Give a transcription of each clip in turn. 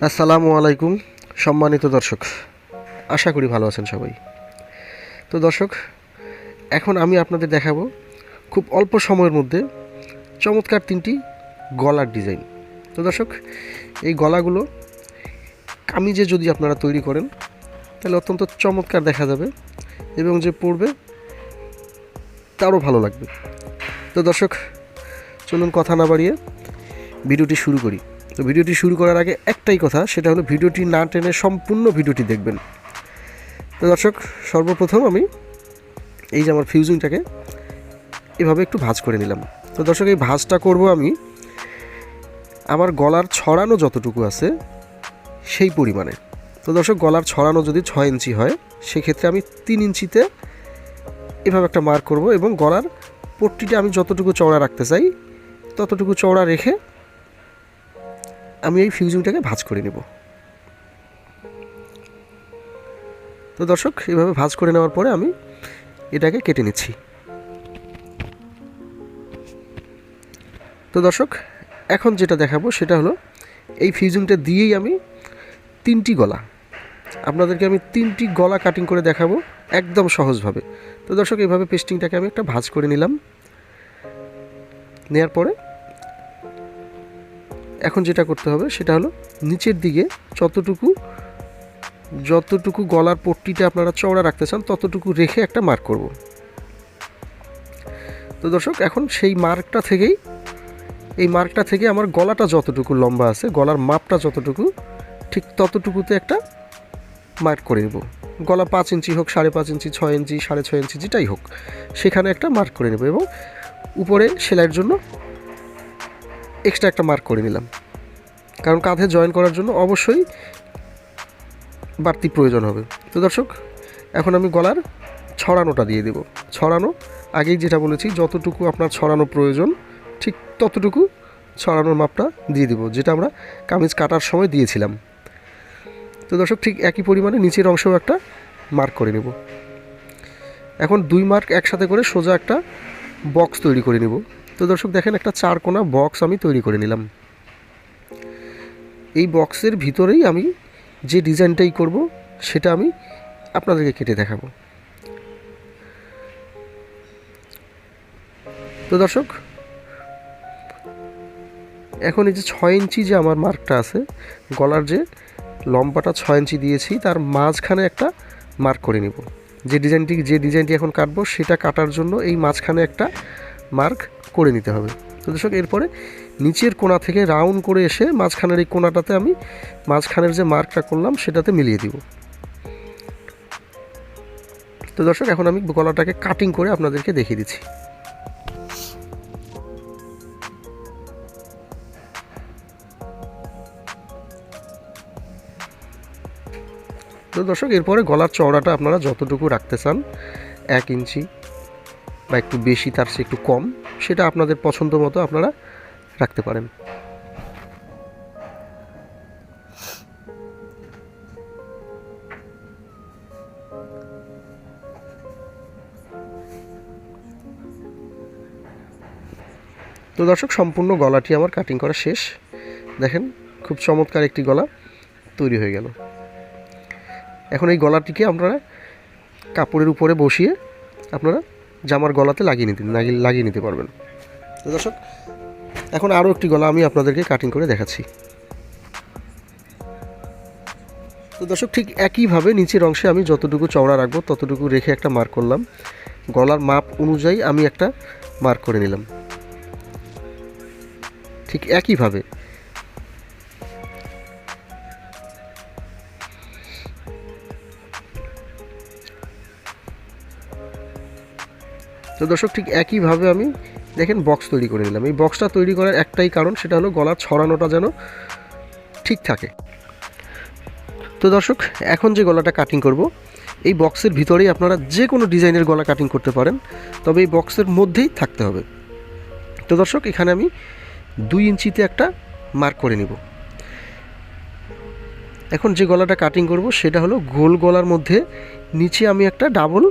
আসসালামু আলাইকুম সম্মানিত দর্শক, আশা করি ভালো আছেন সবাই। তো দর্শক, এখন আমি আপনাদের দেখাবো খুব অল্প সময়ের মধ্যে চমৎকার 3টি গলার ডিজাইন। তো দর্শক, এই গলাগুলো কামিজে যদি আপনারা তৈরি করেন তাহলে অত্যন্ত চমৎকার দেখা যাবে এবং যে পরবে তারও ভালো লাগবে। তো দর্শক, চলুন কথা না বাড়িয়ে ভিডিওটি শুরু করি। তো ভিডিওটি শুরু করার আগে একটাই কথা, সেটা হলো ভিডিওটি না টেনে সম্পূর্ণ ভিডিওটি দেখবেন। তো দর্শক, সর্বপ্রথম আমি এই যে আমার ফিউজিংটাকে এভাবে একটু ভাঁজ করে নিলাম। তো দর্শক, এই ভাঁজটা করব আমি আমার গলার ছড়ানো যতটুকু আছে সেই পরিমাণে। তো দর্শক, গলার ছড়ানো যদি 6 ইঞ্চি হয় সেক্ষেত্রে আমি 3 ইঞ্চিতে এভাবে একটা মার্ক করব এবং গলার পট্টিটা আমি যতটুকু চওড়া রাখতে চাই ততটুকু চওড়া রেখে আমি এই ফিউজিংটাকে ভাঁজ করে নেব। তো দর্শক, এইভাবে ভাঁজ করে নেওয়ার পরে আমি এটাকে কেটে নিচ্ছি। তো দর্শক, এখন যেটা দেখাবো সেটা হলো এই ফিউজিংটা দিয়েই আমি 3টি গলা আপনাদেরকে আমি 3টি গলা কাটিং করে দেখাবো একদম সহজভাবে। তো দর্শক, এইভাবে পেস্টিংটাকে আমি একটা ভাঁজ করে নিলাম। নেওয়ার পরে এখন যেটা করতে হবে সেটা হলো নিচের দিকে যতটুকু গলার পট্টিটা আপনারা চওড়া রাখতে চান ততটুকু রেখে একটা মার্ক করব। তো দর্শক, এখন সেই মার্কটা থেকে আমার গলাটা যতটুকু লম্বা আছে, গলার মাপটা যতটুকু, ঠিক ততটুকুতে একটা মার্ক করে নেব। গলা 5 ইঞ্চি হোক, 5.5 ইঞ্চি, 6 ইঞ্চি, 6.5 ইঞ্চি, যেটাই হোক সেখানে একটা মার্ক করে নেব এবং উপরে সেলাইয়ের জন্য এক্সট্রা একটা মার্ক করে নিলাম, কারণ কাঁধে জয়েন করার জন্য অবশ্যই বাড়তি প্রয়োজন হবে। তো দর্শক, এখন আমি গলার ছড়ানোটা দিয়ে দেব। ছড়ানো আগেই যেটা বলেছি, যতটুকু আপনার ছড়ানো প্রয়োজন ঠিক ততটুকু ছড়ানোর মাপটা দিয়ে দেব, যেটা আমরা কামিজ কাটার সময় দিয়েছিলাম। তো দর্শক, ঠিক একই পরিমাণে নিচের অংশেও একটা মার্ক করে নেব। এখন 2 মার্ক একসাথে করে সোজা একটা বক্স তৈরি করে নেব। তো দর্শক দেখেন, একটা 4 কোণা বক্স আমি তৈরি করে নিলাম। এই বক্সের ভিতরেই আমি যে ডিজাইনটাই করব সেটা আমি আপনাদেরকে কেটে দেখাবো। তো দর্শক, এখন এই যে 6 ইঞ্চি যে আমার মার্কটা আছে, গলার যে লম্বাটা 6 ইঞ্চি দিয়েছি তার মাঝখানে একটা মার্ক করে নিব। যে ডিজাইনটি এখন কাটবো সেটা কাটার জন্য এই মাঝখানে একটা মার্ক করে নিতে হবে। তো দর্শক, এরপরে নিচের কোণা থেকে রাউন্ড করে এসে মাঝখানের এই কোণাটাতে আমি মাঝখানের যে মার্কটা করলাম সেটাতে মিলিয়ে দিব। তো দর্শক, এখন আমি গলাটাকে কাটিং করে আপনাদেরকে দেখিয়ে দিচ্ছি। তো দর্শক, এরপরে গলার চওড়াটা আপনারা যতটুকু রাখতে চান, 1 ইঞ্চি বা একটু বেশি, তার চেয়ে একটু কম, সেটা আপনাদের পছন্দ মতো আপনারা রাখতে পারেন। তো দর্শক, সম্পূর্ণ গলাটি আমার কাটিং করা শেষ। দেখেন, খুব চমৎকার একটি গলা তৈরি হয়ে গেল। এখন এই গলাটিকে আপনারা কাপড়ের উপরে বসিয়ে আপনারা জামার গলাতে লাগিয়ে নিতে পারবেন। তো দর্শক, এখন আরও একটি গলা আমি আপনাদেরকে কাটিং করে দেখাচ্ছি। তো দর্শক, ঠিক একইভাবে নিচের অংশে আমি যতটুকু চওড়া রাখবো ততটুকু রেখে একটা মার্ক করলাম। গলার মাপ অনুযায়ী আমি একটা মার্ক করে নিলাম ঠিক একইভাবে। তো দর্শক, ঠিক একইভাবে আমি দেখেন বক্স তৈরি করে নিলাম। এই বক্সটা তৈরি করার একটাই কারণ, সেটা হলো গলার ছড়ানোটা যেন ঠিক থাকে। তো দর্শক, এখন যে গলাটা কাটিং করব, এই বক্সের ভিতরেই আপনারা যে কোনো ডিজাইনের গলা কাটিং করতে পারেন, তবে এই বক্সের মধ্যেই থাকতে হবে। তো দর্শক, এখানে আমি 2 ইঞ্চিতে একটা মার্ক করে নিব। এখন যে গলাটা কাটিং করব সেটা হলো গোল গলার মধ্যে নিচে আমি একটা ডাবল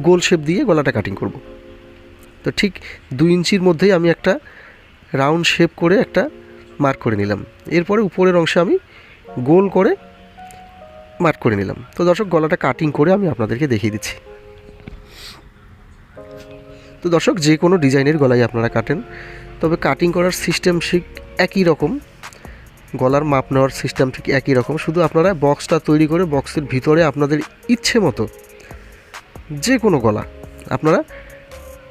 গোল শেপ দিয়ে গলাটা কাটিং করব। তো ঠিক 2 ইঞ্চির মধ্যেই আমি একটা রাউন্ড শেপ করে একটা মার্ক করে নিলাম। এরপরে উপরের অংশে আমি গোল করে মার্ক করে নিলাম। তো দর্শক গলাটা কাটিং করে আমি আপনাদেরকে দেখিয়ে দিচ্ছি। তো দর্শক যে কোনো ডিজাইনের গলাই আপনারা কাটেন, তবে কাটিং করার সিস্টেম ঠিক একই রকম, গলার মাপ নেওয়ার সিস্টেম ঠিক একই রকম, শুধু আপনারা বক্সটা তৈরি করে বক্সের ভিতরে আপনাদের ইচ্ছে মতো যে কোনো গলা আপনারা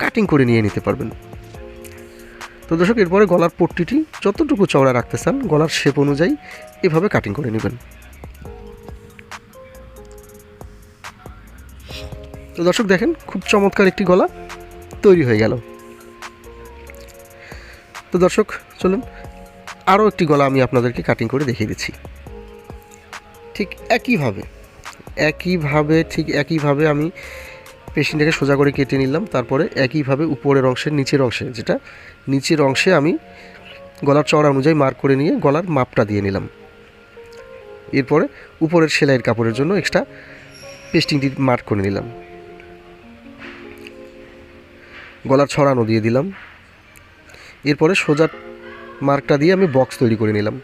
কাটিং করে নিয়ে নিতে পারবেন। তো দর্শক এরপরে গলার পট্টিটি যতটুকু চওড়া রাখতে চান গলার শেপ অনুযায়ী এভাবে কাটিং করে নেবেন। তো দর্শক দেখেন খুব চমৎকার একটি গলা তৈরি হয়ে গেল। তো দর্শক চলুন আরও একটি গলা আমি আপনাদেরকে কাটিং করে দেখিয়ে দিচ্ছি। ঠিক একইভাবে আমি পেশিনটাকে সোজা করে কেটে নিলাম। তারপরে একইভাবে উপরের অংশের নিচের অংশে আমি গলার চওড়া অনুযায়ী মার্ক করে নিয়ে গলার মাপটা দিয়ে নিলাম। এরপরে উপরের সেলাইয়ের কাপড়ের জন্য এক্সট্রা পেস্টিংটি মার্ক করে নিলাম। গলার ছড়ানো দিয়ে দিলাম। এরপরে সোজা মার্কটা দিয়ে আমি বক্স তৈরি করে নিলাম।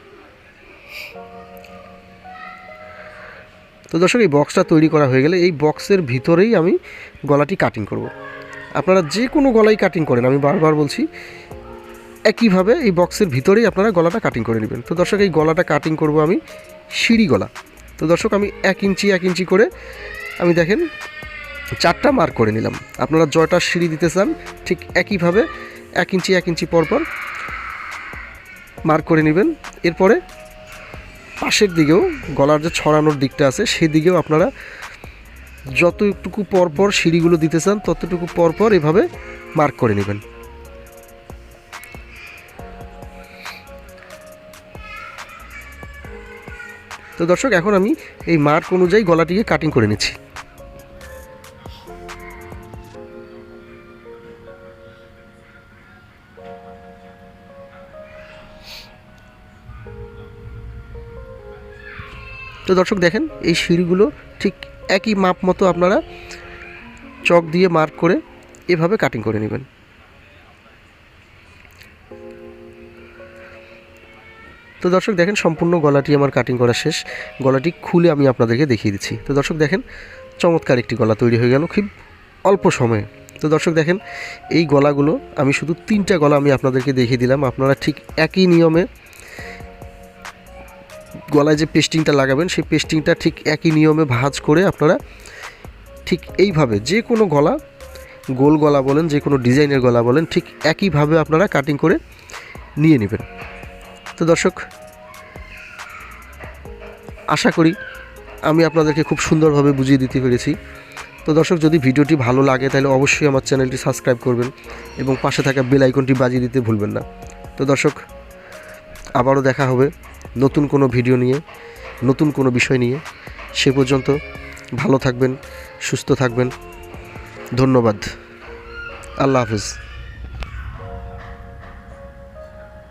তো দর্শক এই বক্সটা তৈরি করা হয়ে গেলে এই বক্সের ভিতরেই আমি গলাটি কাটিং করব। আপনারা যে কোনো গলাই কাটিং করেন, আমি বারবার বলছি, একইভাবে এই বক্সের ভিতরেই আপনারা গলাটা কাটিং করে নেবেন। তো দর্শক এই গলাটা কাটিং করব আমি সিঁড়ি গলা। তো দর্শক আমি 1 ইঞ্চি করে আমি দেখেন 4টা মার্ক করে নিলাম। আপনারা জয়টা সিঁড়ি দিতে চান ঠিক একইভাবে 1 ইঞ্চি পরপর মার্ক করে নেবেন। এরপরে পাশের দিকেও গলার যে ছড়ানোর দিকটা আছে সেই দিকেও আপনারা যতটুকু পরপর সিঁড়িগুলো দিতে চান ততটুকু পরপর এভাবে মার্ক করে নেবেন। তো দর্শক এখন আমি এই মার্ক অনুযায়ী গলাটিকে কাটিং করে নিচ্ছি। তো দর্শক দেখেন এই সিঁড়িগুলো ঠিক একই মাপ মতো আপনারা চক দিয়ে মার্ক করে এভাবে কাটিং করে নেবেন। তো দর্শক দেখেন সম্পূর্ণ গলাটি আমার কাটিং করা শেষ। গলাটি খুলে আমি আপনাদেরকে দেখিয়ে দিচ্ছি। তো দর্শক দেখেন চমৎকার একটি গলা তৈরি হয়ে গেল খুব অল্প সময়ে। তো দর্শক দেখেন এই গলাগুলো আমি শুধু 3টা গলা আমি আপনাদেরকে দেখিয়ে দিলাম। আপনারা ঠিক একই নিয়মে গলায় যে পেস্টিংটা লাগাবেন সেই পেস্টিংটা ঠিক একই নিয়মে ভাঁজ করে আপনারা ঠিক এইভাবে যে কোনো গলা, গোল গলা বলেন, যে কোনো ডিজাইনের গলা বলেন, ঠিক একইভাবে আপনারা কাটিং করে নিয়ে নেবেন। তো দর্শক আশা করি আমি আপনাদেরকে খুব সুন্দরভাবে বুঝিয়ে দিতে পেরেছি। তো দর্শক যদি ভিডিওটি ভালো লাগে তাহলে অবশ্যই আমার চ্যানেলটি সাবস্ক্রাইব করবেন এবং পাশে থাকা বেল আইকনটি বাজিয়ে দিতে ভুলবেন না। তো দর্শক আবারও দেখা হবে নতুন কোনো ভিডিও নিয়ে, নতুন কোনো বিষয় নিয়ে। সে পর্যন্ত ভালো থাকবেন, সুস্থ থাকবেন। ধন্যবাদ। আল্লাহ হাফেজ।